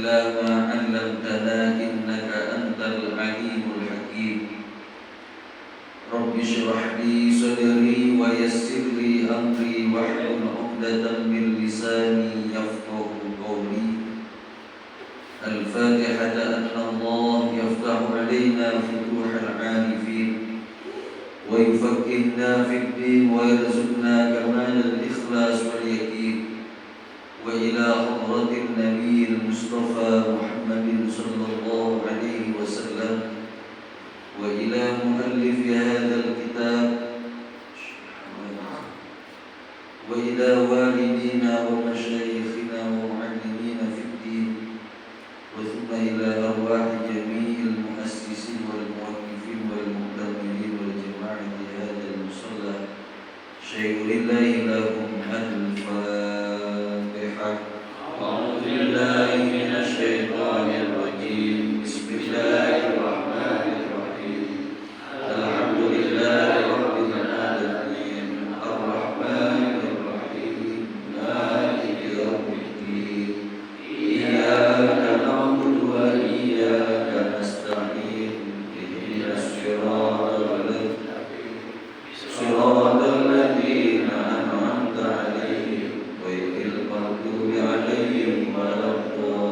إلى ما علمتنا إنك أنت العليم الحكيم رب اشرح لي صدري ويسر لي أمري واحلل عقدة من لساني يفقه قولي الفاتحة أن الله يفتح علينا فتوح العارفين ويفقهنا في الدين ويرزقنا كمال الإخلاص واليقين وإلى حضرة النبي المصطفى محمد صلى الله عليه وسلم وإلى مؤلف هذا الكتاب وإلى والدينا ومشايخنا ومعلمينا في الدين وثم إلى أرواح جميع المؤسسين والمؤلفين والمؤتمرين والجماعة هذا المصلى شيء لله لهم الفاتحة. أعوذ بالله من الشيطان الرجيم. بسم الله الرحمن الرحيم. الحمد لله رب العالمين الرحمن الرحيم مالك يوم الدين إياك نعبد وإياك نستعين اهدنا الصراط المستقيم صراط الذين أنعمت عليهم غير المغضوب عليهم ولا الضالين.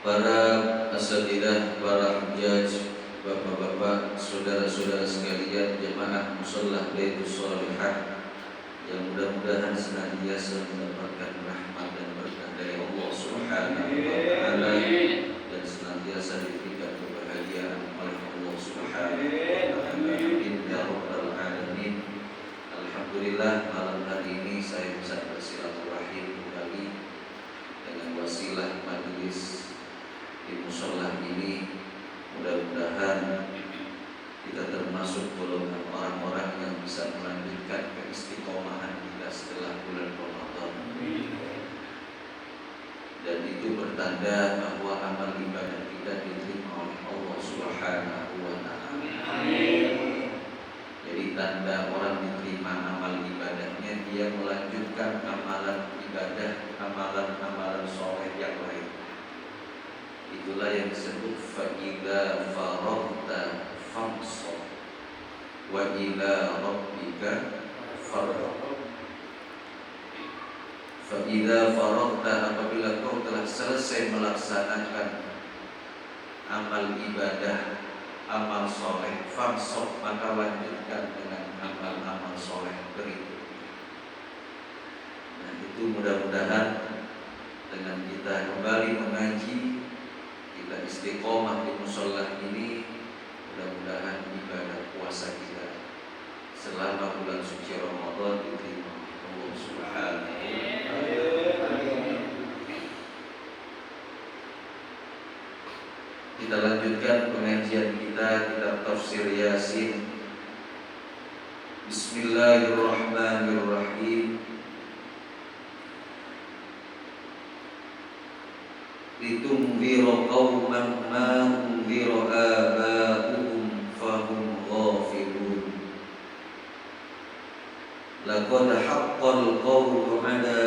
Para asatidzah, para hujjaj, bapak-bapak, saudara-saudara sekalian, jemaah musholah Baitus Sholihah yang mudah-mudahan senantiasa mendapatkan rahmat dan berkah dari Allah Subhanahu wa taala dan senantiasa diberikan kebahagiaan oleh Allah Subhanahu wa taala. Amin ya rabbal alamin. Alhamdulillah malam hari ini saya bisa bersilaturahim kembali dengan wasilah majelis di musholah ini. Mudah-mudahan kita termasuk golongan orang-orang yang bisa melanjutkan keistiqomahan kita setelah bulan Ramadan. Dan itu bertanda bahwa amal ibadah kita diterima oleh Allah Subhanahu wa taala. Jadi tanda orang diterima amal ibadahnya, dia melanjutkan amalan ibadah, amalan soleh yang lain. Itulah yang disebut fa'idza faraghta fansab wa ila rabbika farghab. Fa'idza faraghta, apabila kau telah selesai melaksanakan amal ibadah, amal soleh, fansab, maka lanjutkan dengan amal-amal soleh berikut. Nah, itu mudah-mudahan dengan kita kembali mengaji, kita istiqomah di musholah ini, mudah-mudahan ibadah puasa kita selama bulan suci Ramadan diterima Allah Subhanahu wa taala. Kita lanjutkan pengajian kita kitab tafsir Yasin. Bismillahirrahmanirrahim. Litunzira qauman ma unzira aba'uhum fahum ghafilun. Laqad haqqal qawlu 'ala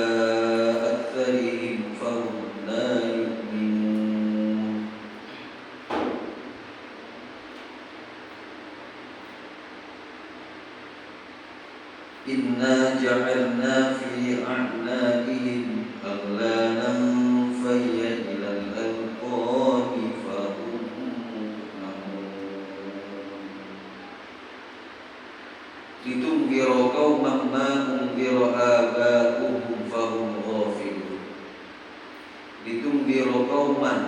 aktsarihim fahum la yu'minun. Inna ja'alna fi a'naqihim aghlalan fayya ilal alqani fahum muqmamun. Litunzira qauman ma unzira aba'uhum fahum ghafilun. Litunzira qauman,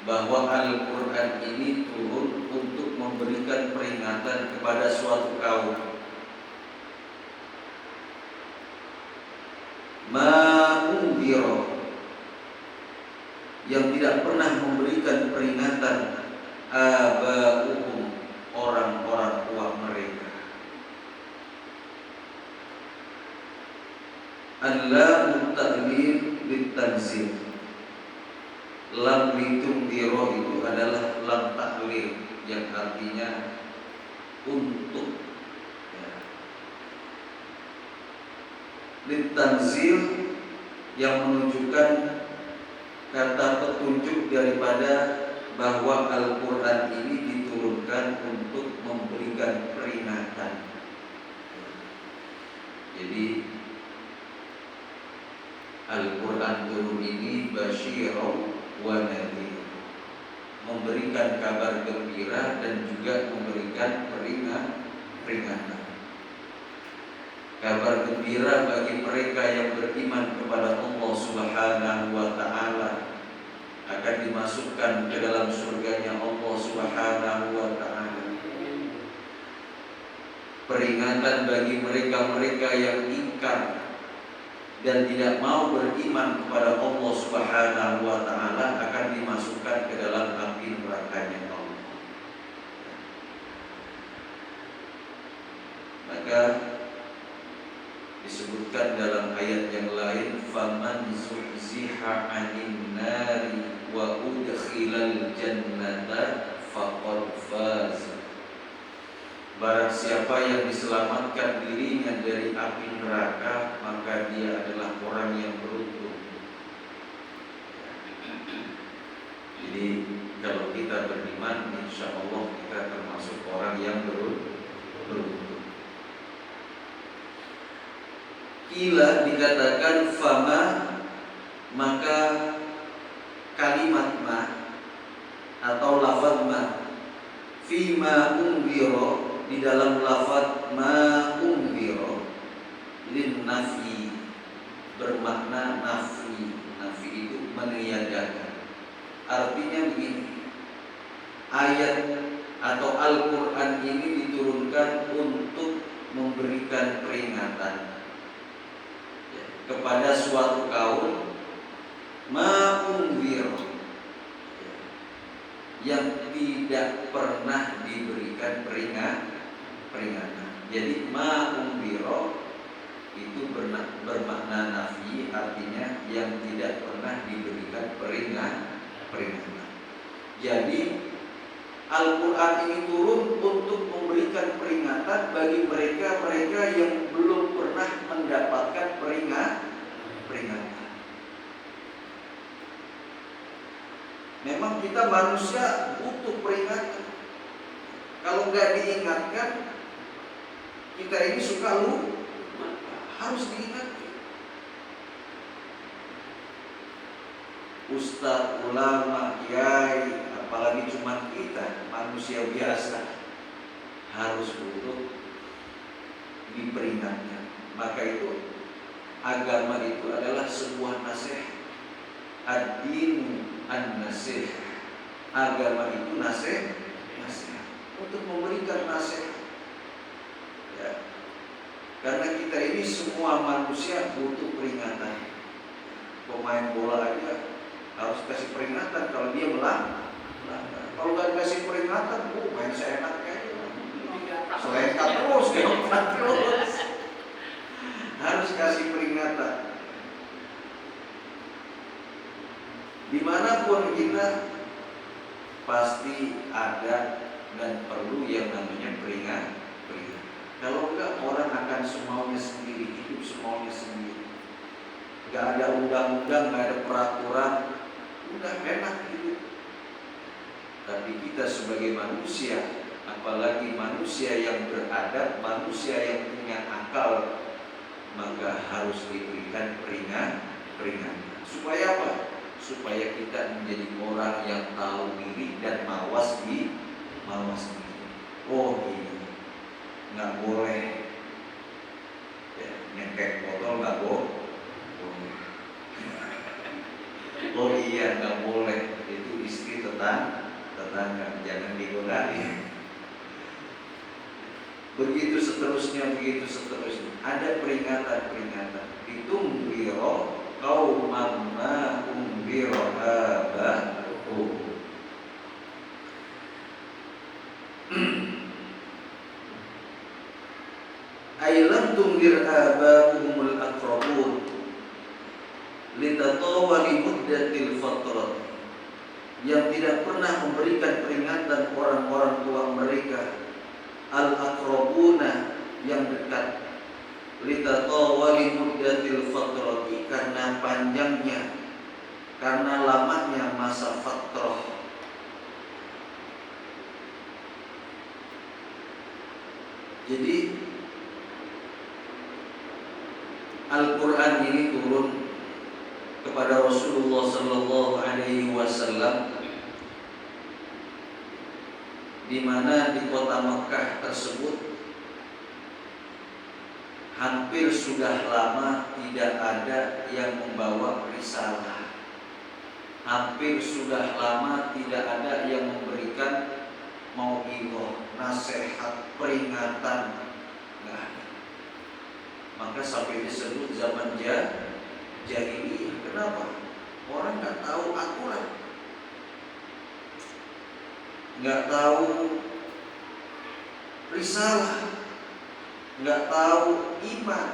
bahwa Al-Quran ini turun untuk memberikan peringatan kepada suatu kaum. Ma'unzira, yang tidak pernah memberikan peringatan, aba'uhum, orang-orang tua mereka. Allahu ta'lil bitanzil. Lam litunzira itu adalah lam ta'lil, yang artinya untuk. litanzil, yang menunjukkan kata petunjuk daripada bahwa Al-Quran ini diturunkan untuk memberikan peringatan. Jadi Al-Quran turun ini basyirah wa nadhir, memberikan kabar gembira dan juga memberikan peringatan. Kabar gembira bagi mereka yang beriman kepada Allah Subhanahu wa ta'ala, akan dimasukkan ke dalam surganya Allah Subhanahu wa ta'ala. Peringatan bagi mereka-mereka yang ingkar dan tidak mau beriman kepada Allah Subhanahu wa ta'ala, akan dimasukkan ke dalam api nerakanya Allah. Maka disebutkan dalam ayat yang lain, faman zuhziha 'anil nari wa udkhilal jannata faqad faz. Barang siapa yang diselamatkan dirinya dari api neraka, maka dia adalah orang yang beruntung. Jadi kalau kita beriman, insya Allah kita termasuk orang yang beruntung. Kila dikatakan fama, maka kalimat ma atau lafaz ma, fima unziro, di dalam lafaz ma unziro, lin nafi, bermakna nafi. Nafi itu meniadakan. Artinya begini, ayat atau Al-Quran ini diturunkan untuk memberikan peringatan kepada suatu kaum ma'unzir, yang tidak pernah diberikan peringatan. Jadi ma'unziro itu bermakna nafi, artinya yang tidak pernah diberikan peringatan. Jadi Al-Quran ini turun untuk memberikan peringatan bagi mereka-mereka yang belum pernah mendapatkan peringatan. Memang kita manusia butuh peringatan. Kalau nggak diingatkan, kita ini suka lupa. Harus diingatkan. Ustadz, ulama, kiai, apalagi cuma kita manusia biasa, harus butuh diperingatkan. Maka itu agama itu adalah sebuah nasihat. Ad-din an-nasihat. Agama itu nasihat untuk memberikan nasihat. Ya. Karena kita ini semua manusia butuh peringatan. Pemain bola aja harus kasih peringatan kalau dia melanggar. Kalau nggak dikasih peringatan, main seenaknya selengkat terus, gelap terus. Harus kasih peringatan. Dimanapun kita pasti ada dan perlu yang namanya peringatan. Kalau enggak, orang akan semaunya sendiri, hidup semaunya sendiri. Nggak ada undang-undang, nggak ada peraturan, udah enak hidup. Tapi kita sebagai manusia, apalagi manusia yang beradab, manusia yang punya akal, maka harus diberikan peringatan. Supaya apa? Supaya kita menjadi orang yang tahu diri dan mawas diri. Oh iya, nggak boleh ya, nyengkek botol, nggak boleh. Oh iya, nggak boleh, itu istri tetangga, jangan digodain. Begitu seterusnya. Ada peringatan. Ditungwiro qauman ma unwiro aba'uhum. Ailam tungwir aba'uhumul aqrabun litatawali muddatil fatrat, yang tidak pernah memberikan peringatan orang-orang tua mereka, al-aqrabuna, yang dekat. litatawali muddatil fatrati, karena panjangnya, karena lamanya masa fatrah. Jadi Al-Quran ini turun kepada Rasulullah Sallallahu Alaihi Wasallam, di mana di kota Mekah tersebut hampir sudah lama tidak ada yang membawa risalah. Hampir sudah lama tidak ada yang memberikan mau'izah, nasihat, peringatan, nggak ada. Maka sampai disebut zaman jahiliyah. Kenapa? Orang nggak tahu aturan, nggak tahu risalah, nggak tahu iman,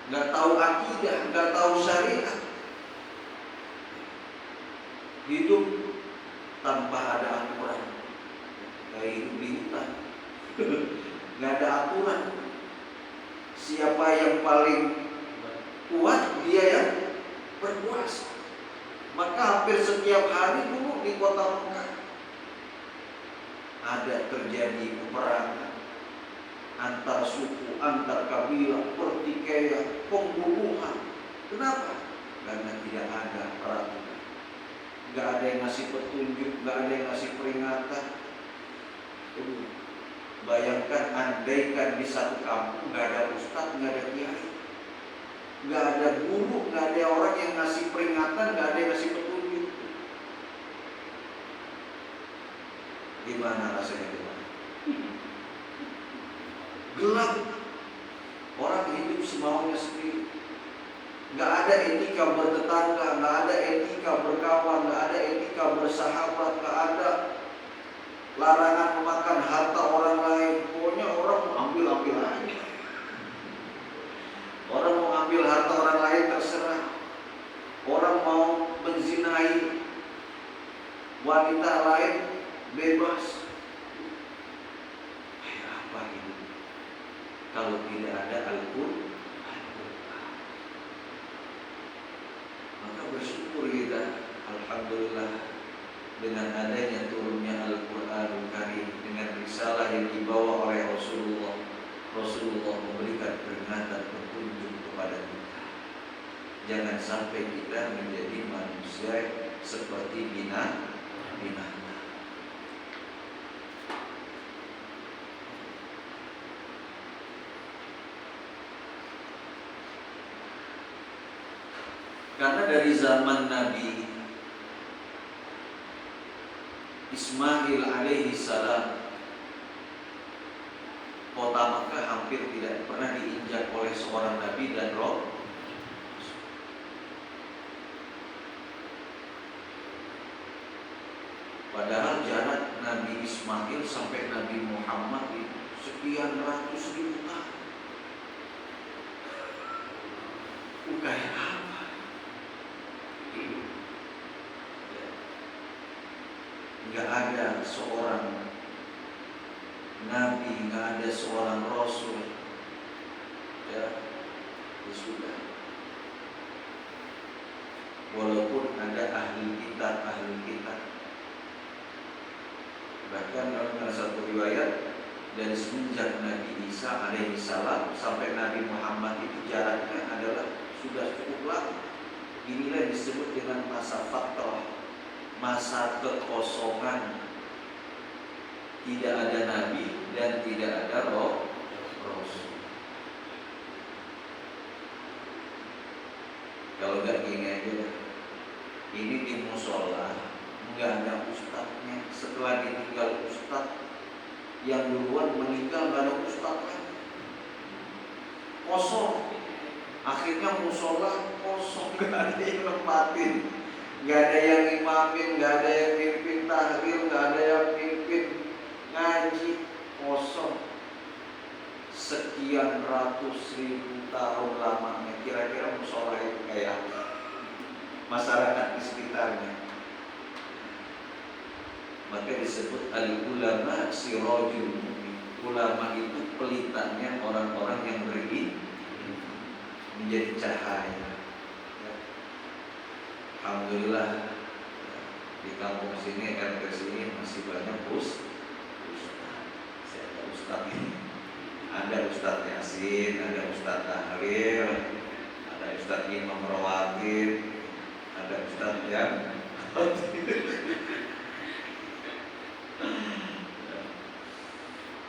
nggak tahu akidah, nggak tahu syariat. Hidup tanpa ada aturan, kayak hidup di hutan, nggak ada aturan. Siapa yang paling kuat, dia yang berkuasa. Maka hampir setiap hari dulu di kota Mekah ada terjadi peperangan antar suku, antar kabilah, pertikaian, pembunuhan. Kenapa? Karena tidak ada peraturan, nggak ada yang ngasih petunjuk, nggak ada yang ngasih peringatan. Bayangkan andaikan di satu kampung nggak ada ustadz, nggak ada kiai, nggak ada guru, nggak ada orang yang ngasih peringatan, nggak ada yang ngasih petunjuk. Gimana rasanya gimana? Gelap. Orang hidup semaunya sendiri. Nggak ada etika bertetangga, nggak ada etika berkawan, nggak ada etika bersahabat, nggak ada larangan memakan harta orang lain. Pokoknya orang mau ambil aja. Orang mau ambil harta orang lain terserah. Orang mau menzinai wanita lain bebas. Kayak apa ini? Kalau tidak ada Al-Quran, maka bersyukur kita, alhamdulillah, dengan adanya turunnya Al-Quranul Karim, dengan risalah yang dibawa oleh Rasulullah. Rasulullah memberikan peringatan, petunjuk kepada kita. Jangan sampai kita menjadi manusia seperti binatang. Karena dari zaman Nabi Ismail alaihi salam, kota Makkah hampir tidak pernah diinjak oleh seorang nabi dan roh. Padahal jarak Nabi Ismail sampai Nabi Muhammad itu sekian ratus ribu tahun. Kayak apa? Nggak ada seorang nabi, nggak ada seorang rasul. Ya sudah. Walaupun ada ahli kitab, bahkan dalam satu riwayat, dari semenjak Nabi Isa alaihi salam sampai Nabi Muhammad itu jaraknya adalah sudah cukup lama. Inilah disebut dengan masa fatrah, masa kekosongan. Tidak ada nabi dan tidak ada rasul. Kalau nggak gini aja, ini di musola nggak ada ustadznya. Setelah ditinggal ustadz, yang duluan meninggal nggak ada ustadz lagi, kosong. Akhirnya musola kosong, nggak ada yang nempatin, nggak ada yang imamin, nggak ada yang mimpin tahlil, nggak ada yang mimpin ngaji, kosong. Sekian ratus ribu tahun lamanya, kira-kira musola itu kayak masyarakat di sekitarnya. Maka disebut al-ulama sirajul mu'min. Ulama itu pelitannya orang-orang yang beriman menjadi cahaya. Alhamdulillah di kampung sini, RT sini masih banyak ustaz. Saya ada ustaz ini. Ada Ustaz Yasin, ada Ustaz Tahlil, ada Ustaz Imam Rawatib, ada Ustaz yang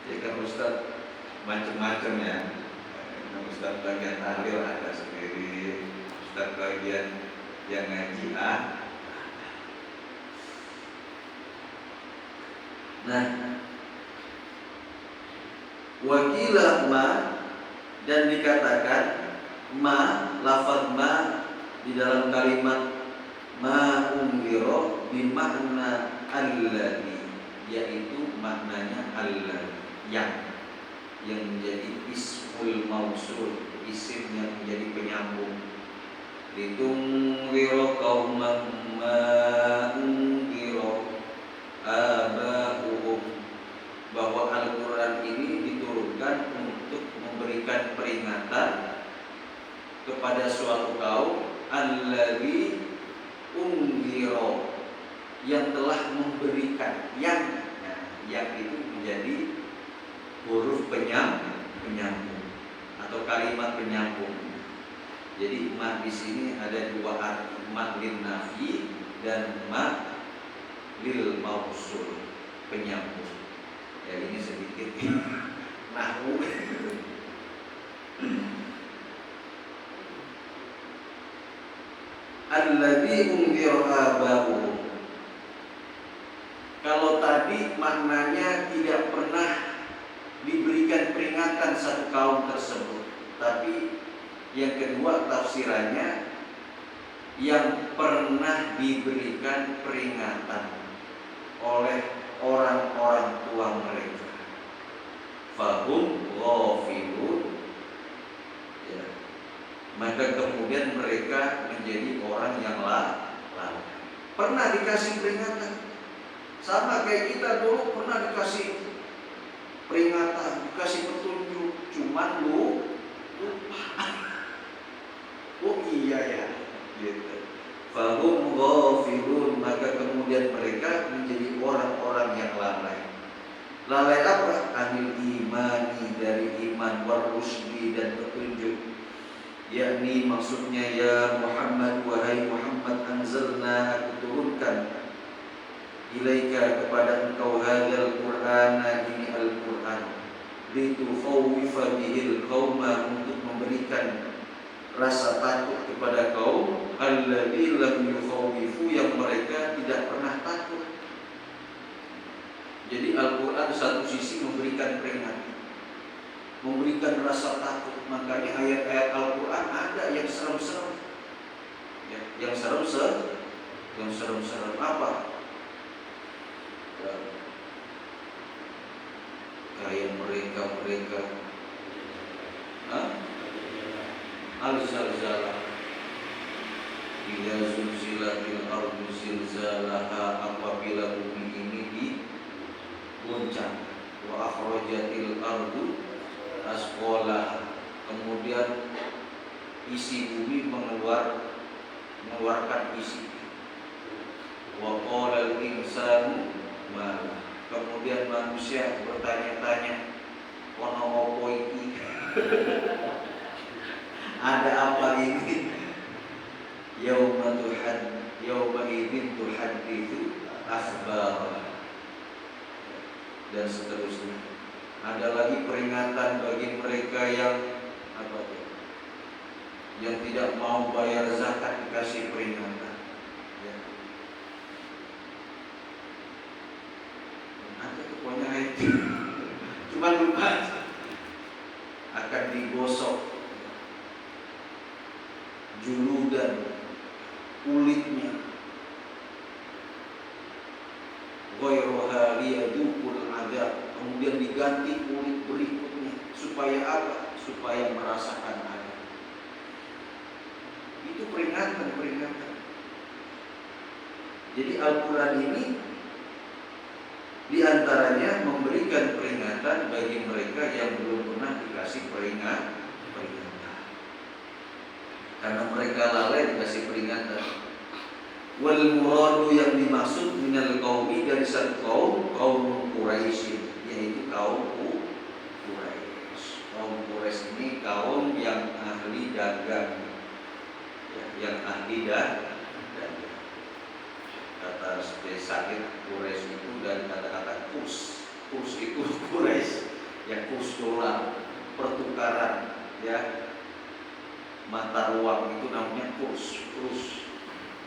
ya kan Ustaz macam-macam ya. Ustaz bagian tahlil ada sendiri, Ustaz bagian yang ngaji Nah, wakilah ma, dan dikatakan ma, lafaz ma di dalam kalimat ma unziro bimakna alladhi, yaitu maknanya alladhi, yang menjadi ismul mausul, isim yang menjadi penyambung. Litunziro qauman ma unziro aba'uhum, bahwa Al-Quran ini diturunkan untuk memberikan peringatan kepada suatu kaum alladzi unziro, yang telah memberikan, yang itu menjadi huruf penyambung atau kalimat penyambung. Jadi ma di sini ada dua arti, ma lin nafi dan ma lil mausul, penyambung. Ya ini sedikit nahwu. Alladzi unzira aba'uhum. Kalau tadi maknanya tidak pernah diberikan peringatan satu kaum tersebut, tapi yang kedua tafsirannya yang pernah diberikan peringatan oleh orang-orang tua mereka. Fahum ghafilun, ya. Maka kemudian mereka menjadi orang yang lalai. Pernah dikasih peringatan, sama kayak kita dulu pernah dikasih peringatan, dikasih petunjuk, cuman lupa. Oh iya ya, gitu. Fahum ghafilun, maka kemudian mereka menjadi orang-orang yang lalai. Lalai apa? Anil imani, dari iman, warusdi, dan petunjuk. Yakni maksudnya, ya Muhammad, wahai Muhammad, anzalna, aku turunkan ilaika, kepada engkau, hadzal qur'ana, ini Al-Qur'an, litufawwifa bihil qauma, untuk memberikan rasa takut kepada kaum alladzi lam yukhawwifu, yang mereka tidak pernah takut. Jadi Al-Quran satu sisi memberikan peringatan, memberikan rasa takut. Makanya ayat-ayat Al-Quran ada yang serem-serem, ya, yang serem-serem apa? Ya, kayak mereka al-zalzalah, idza zulzilatil ardu zilzalaha, apabila bumi ini diguncang, wa akhrajatil ardu asqalaha, kemudian isi bumi mengeluarkan isi, wa qala al-insanu ma, kemudian manusia bertanya-tanya, ono opo iki? Ada apa ini? Yauma idzin tuhadditsu akhbarah, dan seterusnya. Ada lagi peringatan bagi mereka yang yang tidak mau bayar zakat, dikasih peringatan. Ya. Ada pokoknya itu. Cuma lupa akan digosok juludan, kulitnya, ghairuha liyadukul adab, kemudian diganti kulit berikutnya, supaya apa? Supaya merasakan adab. Itu peringatan. Jadi Al-Quran ini diantaranya memberikan memberikan peringatan bagi mereka yang belum pernah dikasih peringatan. Karena mereka lalai dikasih peringatan. Wal muradu yang dimaksud minal qaumi dari satu kaum Quraisy, yaitu kaum Quraisy. Kaum Quraisy ini kaum yang ahli dagang, ya, yang ahli dagang. Kata sakit Quraisy itu dari kata-kata kurs. Kurs itu Quraisy, ya, kurs dolar, pertukaran, ya, mata uang itu namanya kurs.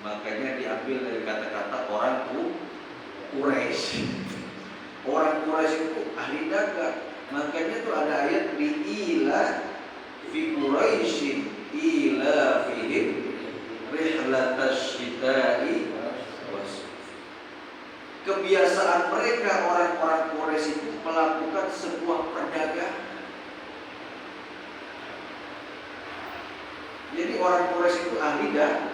Makanya diambil dari kata-kata orang Quraisy. Orang Quraisy itu ahli dagang. Makanya tuh ada ayat di ila fi Quraisy ila fihim rihlatash syita'i was. Kebiasaan mereka orang-orang Quraisy itu melakukan sebuah perdagangan. Jadi orang Quraisy itu ahli dagang.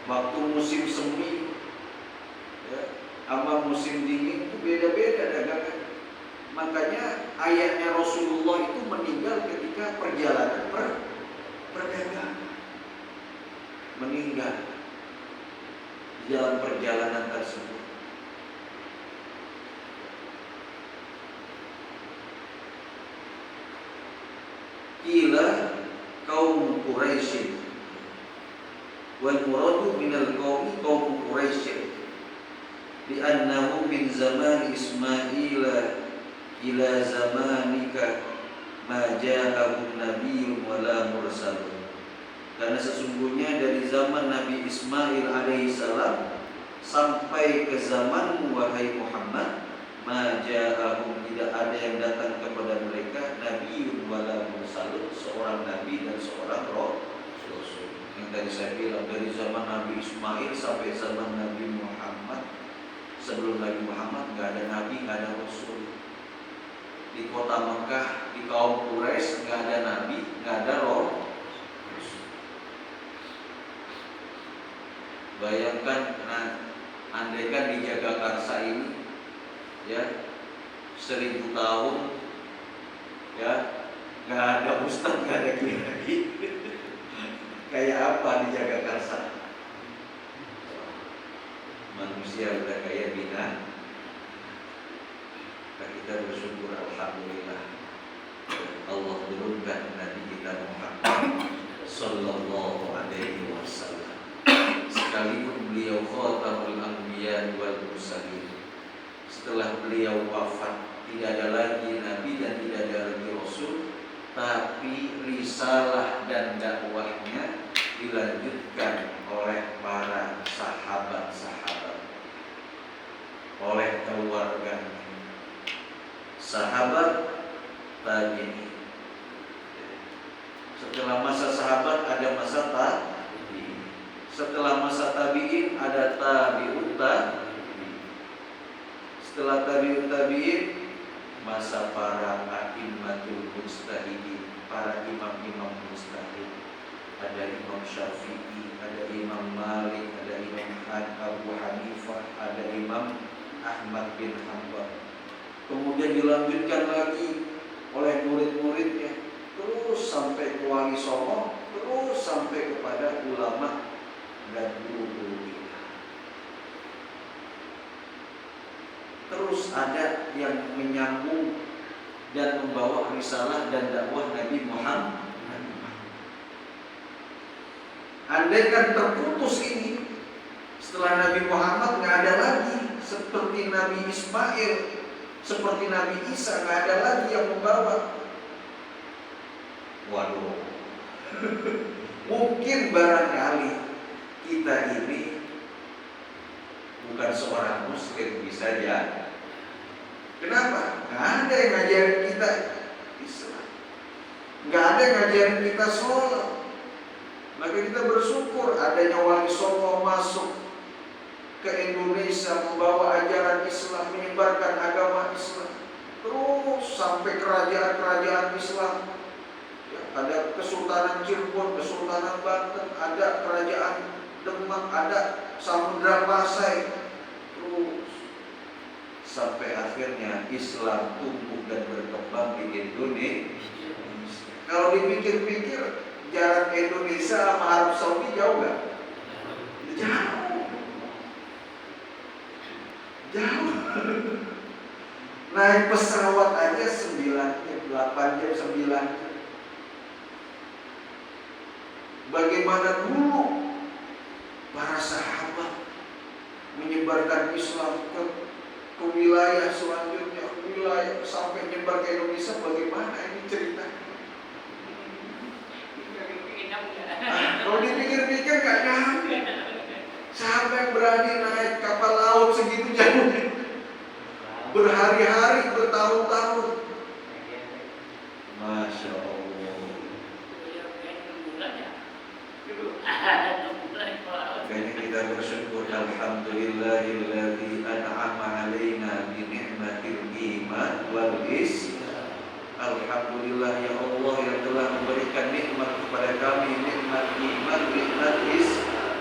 Waktu musim semi, ya, sama musim dingin itu beda-beda dagangan. Makanya ayatnya Rasulullah itu meninggal ketika perjalanan perdagangan. Meninggal dalam perjalanan tersebut. Ila kaum Quraisy wal muradu minal qaumi kaum Quraisy bi annahu min zaman Ismail ila zamanika ma ja'ahum nabiyyun wala mursalun. Karena sesungguhnya dari zaman Nabi Ismail alaihissalam sampai ke zamanmu wahai Muhammad, ma ja'ahum, tidak ada yang datang kepada mereka nabiyyun wala mursalun, seorang nabi dan seorang rasul. Yang tadi saya bilang dari zaman Nabi Ismail sampai zaman Nabi Muhammad, sebelum Nabi Muhammad nggak ada nabi, nggak ada rasul. Di kota Mekah, di kaum Quraisy nggak ada nabi, nggak ada rasul. Bayangkan, andaikan di Jagakarsa ini, ya, 1000 tahun, ya, nggak ada ustaz, nggak ada kiai lagi. Kayak apa di Jagakarsa? Manusia udah kayak binatang. Kita bersyukur alhamdulillah Allah turunkan Nabi kita Muhammad sallallahu alaihi wasallam. Sekalipun beliau khatamul anbiya wal mursalin, setelah beliau wafat tidak ada lagi nabi dan tidak ada lagi rasul, tapi risalah dan dakwahnya dilanjutkan oleh para sahabat-sahabat, oleh keluarganya, sahabat tabi'in. Setelah masa sahabat ada masa tabi'in. Setelah masa tabi'in ada tabi'ut tabi'in. Setelah tabi'ut tabi'in masa para a'immatul mujtahidin, para imam-imam mujtahid. Ada Imam Syafi'i, ada Imam Malik, ada Imam Abu Hanifah, ada Imam Ahmad bin Hanbal. Kemudian dilanjutkan lagi oleh murid-muridnya, terus sampai ke Wali Songo, terus sampai kepada ulama dan guru-guru kita. Terus ada yang menyambung dan membawa risalah dan dakwah Nabi Muhammad. Andaikan terputus ini, setelah Nabi Muhammad nggak ada lagi, seperti Nabi Ismail, seperti Nabi Isa, nggak ada lagi yang membawa. Waduh, mungkin barangkali kita ini bukan seorang muslim, bisa ya. Kenapa? Nggak ada yang ngajarin kita Islam, nggak ada yang ngajarin kita sholat. Maka kita bersyukur adanya Wali Songo masuk ke Indonesia, membawa ajaran Islam, menyebarkan agama Islam, terus sampai kerajaan-kerajaan Islam Ya, ada Kesultanan Cirebon, Kesultanan Banten, ada Kerajaan Demak, ada Samudra Pasai, terus sampai akhirnya Islam tumbuh dan berkembang di Indonesia. Kalau dipikir-pikir, jarak Indonesia sama Arab Saudi jauh nggak? Jauh. Jauh. Naik pesawat aja 9 jam, 8 jam, 9 jam. Bagaimana dulu para sahabat menyebarkan Islam ke wilayah selanjutnya, wilayah sampai nyebar ke Indonesia, bagaimana ini ceritanya? Kalau dipikir-pikir gak nyampe. Siapa yang berani naik kapal laut segitu jauhnya? Berhari-hari, bertahun-tahun. Masya Allah. Kayaknya kita bersyukur, alhamdulillahilladzi an'ama alaina bi ni'matil iman wal islam. Alhamdulillah ya Allah yang telah memberikan nikmat kepada kami, nikmat iman, nikmat Islam.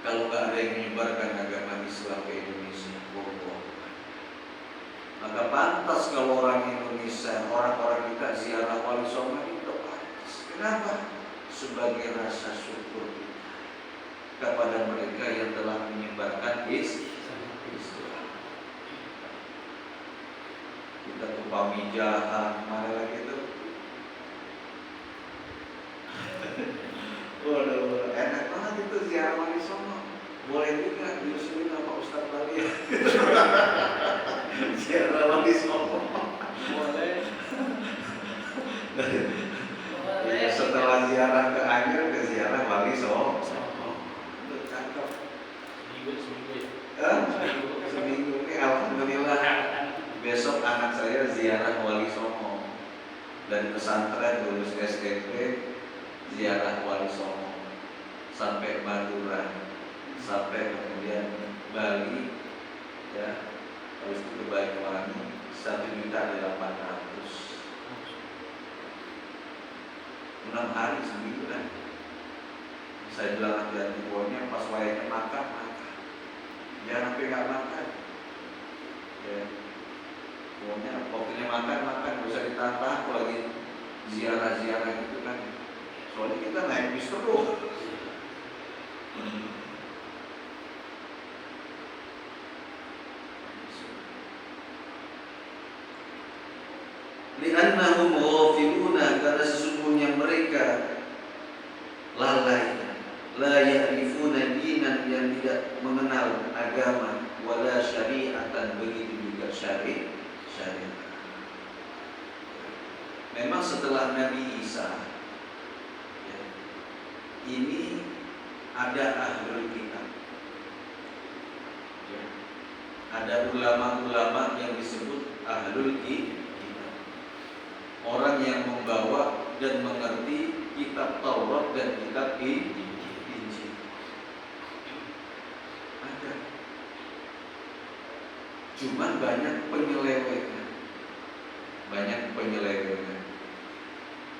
Kalau nggak ada yang menyebarkan agama Islam ke Indonesia, bohong. Maka pantas kalau orang Indonesia, orang-orang kita ziarah Wali Songo itu pantas. Kenapa? Sebagai rasa syukur kita kepada mereka yang telah menyebarkan Islam. Kita ke Pamijahan, mana lagi itu? Waduh, enak banget itu ziarah Wali Songo. Boleh juga diusulin sama Ustaz Bali. Ziarah Wali Songo. Boleh. Setelah ziarah ke Anyer, ke ziarah Wali Songo. Cakep. Seminggu. Ini alhamdulillah. Besok anak saya ziarah Wali Songo. Dari pesantren lulus SMP, ziarah Wali Songo sampai Madura, sampai kemudian Bali, ya, habis itu ke Banyuwangi, 1.800.000. 6 hari sebulan. Saya bilang hati-hati pokoknya pas wayangnya makan. Jangan sampai nggak makan. Ya. Pokoknya waktunya makan, gak usah ditantang apalagi ziarah-ziarah gitu kan. Soalnya kita naik bis terus. Li'annahum ghafiluna, karena sesungguhnya mereka lalai, la ya'rifuna dinan, yang tidak mengenal agama, wala syari'atan, begitu juga syariat. Memang setelah Nabi Isa, ya, ini ada ahlul kitab, ya, ada ulama-ulama yang disebut ahlul kitab, orang yang membawa dan mengerti kitab Taurat dan kitab Injil. Ada, cuman banyak penyelewengan.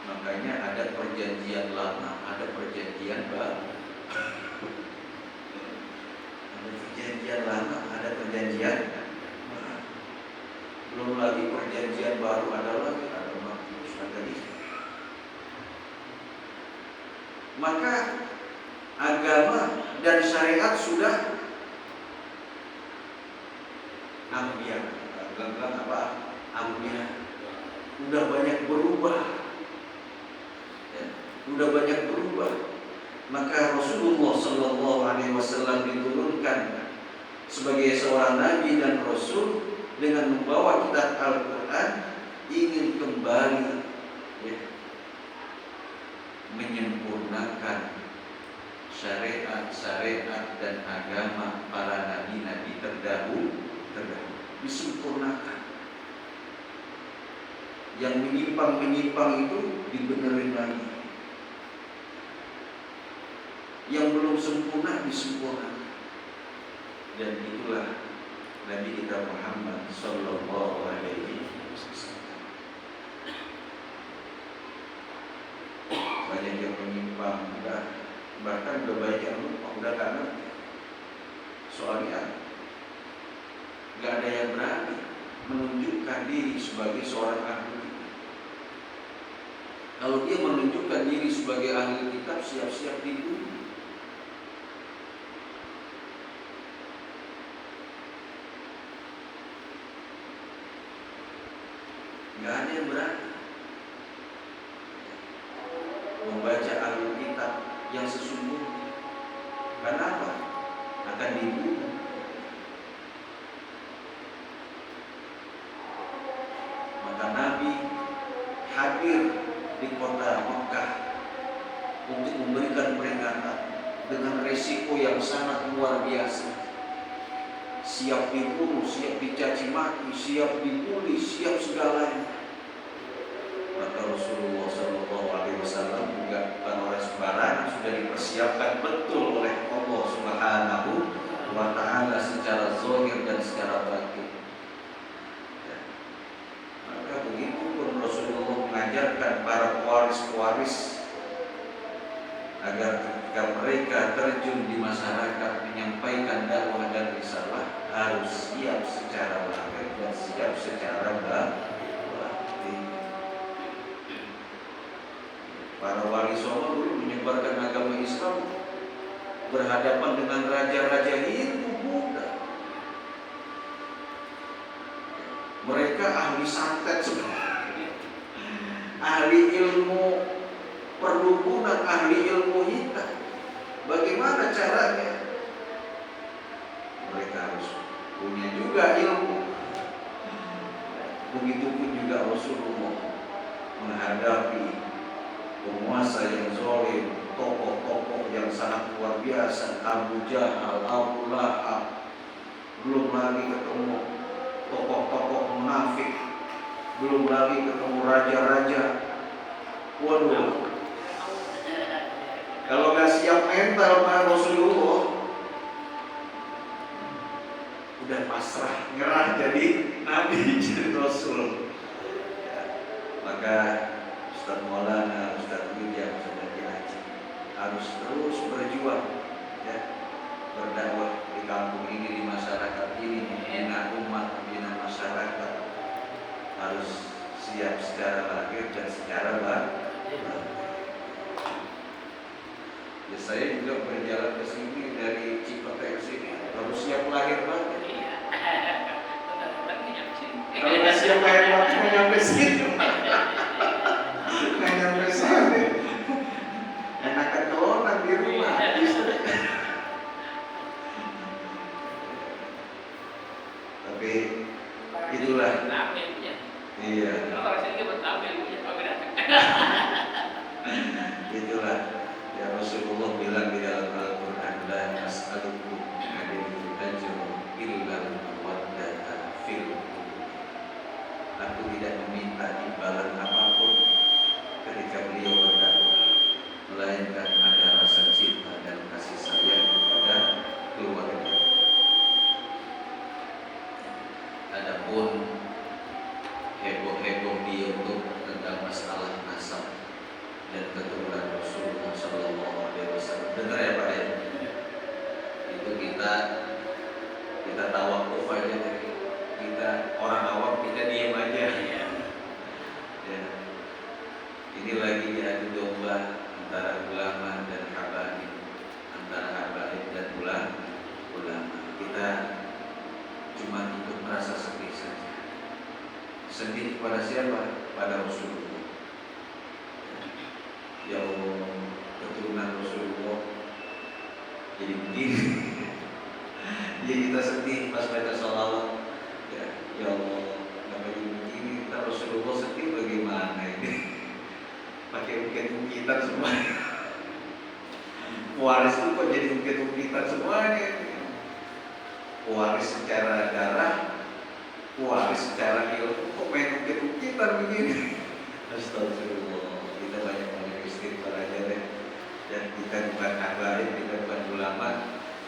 Makanya ada perjanjian lama, ada perjanjian baru. Ada perjanjian lama, ada perjanjian baru. Belum lagi perjanjian baru ada lagi, ada Matius, ada Isa. Maka agama dan syariat sudah ambiar, udah banyak berubah, ya, udah banyak berubah. Maka Rasulullah Sallallahu Alaihi Wasallam diturunkan sebagai seorang nabi dan rasul dengan membawa kitab Al-Quran, ingin kembali, ya, menyempurnakan syariat dan agama para nabi-nabi terdahulu, disempurnakan. Yang menyimpang itu dibenerin lagi. Yang belum sempurna disempurnakan. Dan itulah Nabi kita Muhammad Sallallahu Alaihi Wasallam. Banyak yang menyimpang, bahkan udah banyak yang lupa, udah gak ngerti. Soalnya gak ada yang berani menunjukkan diri sebagai seorang ahli kitab. Kalau dia menunjukkan diri sebagai ahli kitab, siap-siap dibunuh. Gak ada yang berani membaca ahli kitab yang sesungguhnya. Kenapa? Akan dibunuh. Maka Nabi hadir di kota Mekah untuk memberikan peringatan dengan resiko yang sangat luar biasa. Siap dibunuh, siap dicaci maki, siap dibully, siap segalanya. Maka Rasulullah SAW juga bukan orang sembarangan, sudah dipersiapkan betul oleh Allah Subhanahu wa Ta'ala secara zahir dan secara batin. Maka begitu pun Rasulullah mengajarkan para pewaris-pewaris agar ketika mereka terjun di masyarakat menyampaikan dakwah dan risalah harus siap secara lahir dan siap secara batin. Para wali songo dulu menyebarkan agama Islam berhadapan dengan raja-raja Hindu Buddha. Mereka ahli santet semua, ahli ilmu perdukunan, ahli ilmu hitam. Bagaimana caranya? Mereka harus punya juga ilmu. Begitupun juga Rasulullah menghadapi penguasa yang zalim, tokoh-tokoh yang sangat luar biasa, Abu Jahal, Abu Lahab, belum lagi ketemu tokoh-tokoh munafik, belum lagi ketemu raja-raja. Waduh, kalau nggak siap mental Pak Rasulullah, udah pasrah, nyerah jadi nabi, jadi rasul. Maka Ustaz Maulana, Ustaz Widya, Ustaz Haji harus terus berjuang, ya, berdakwah di kampung ini, di masyarakat ini, membina umat, membina masyarakat. Harus siap secara lahir dan secara batin. Ya, saya juga berjalan ke sini dari Cipete ke sini harus siap lahir batin. Kalau nggak siap lahir batin mau nyampe sini. Enakan doang di rumah. Tapi itulah. Iya. Itulah ya Rasulullah bilang di dalam Al-Quran, la nas'alukum alaihi ajran illa mawaddata fil qulub. Aku tidak meminta imbalan apapun ketika beliau berdakwah, melainkan ada rasa cinta dan kasih sayang kepada keluarga. Adapun heboh-heboh dia untuk tentang masalah nasab dan keturunan Rasulullah SAW, benar ya Pak ya? Itu kita tawakuf aja, kita orang awam, kita diam aja. Ya. Ini lagi diadu domba antara ulama dan habaib, antara habaib dan ulama. Kita cuma ikut merasa sedih saja. Sedih kepada siapa? Pada Rasulullah. Ya Allah, keturunan Rasulullah jadi begini. Jadi kita sedih pas baca sholawat. Ya Allah, kenapa jadi begini? Kita Rasulullah sedih bagaimana ini? Pakai bukit-bukitan semuanya. Pewaris itu kok jadi bukit-bukitan semuanya? Pewaris secara darah, pewaris secara ilmu, kok main bukit-bukitan begini? Astagfirullah, kita banyak istighfar aja deh. Dan kita bukan habaib, kita bukan ulama,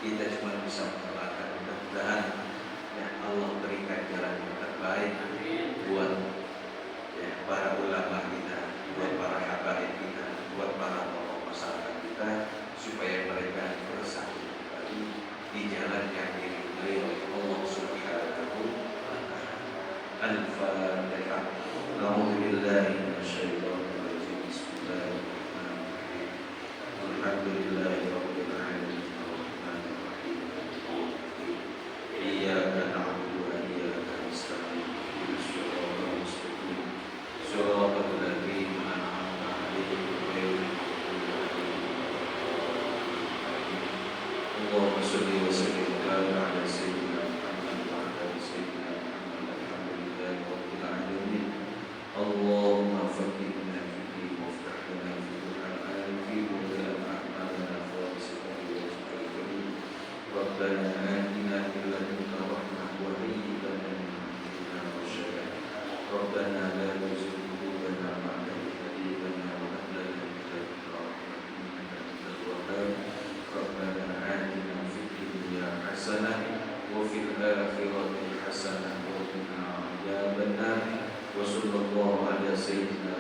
kita cuma bisa mendoakan. Mudah-mudahan ya Allah berikan jalan yang terbaik buat ya para ulama. بالله من الشيطان الرجيم. بسم الله الرحمن الرحيم. الحمد لله رب العالمين الرحمن الرحيم مالك يوم الدين. إياك نعبد وإياك نستعين. اهدنا الصراط المستقيم صراط الذين أنعمت عليهم غير المغضوب عليهم ولا الضالين. اللهم صل وسلم وبارك على سيدنا محمد وعلى آل سيدنا محمد. الحمد لله رب العالمين. اللهم فقهنا في الدين وافتح لنا في العارفين وجعل أعمالنا خالصة لوجهك الكريم. ربنا آتنا من لدنك رحمة وهيئ لنا من أمرنا رشدا. ربنا لا تزغ قلوبنا بعد إذ هديتنا وهب لنا من لدنك رحمة إنك أنت الوهاب. ربنا آتنا في الدنيا حسنة وفي الآخرة حسنة وقنا عذاب النار. وصلى الله على سيدنا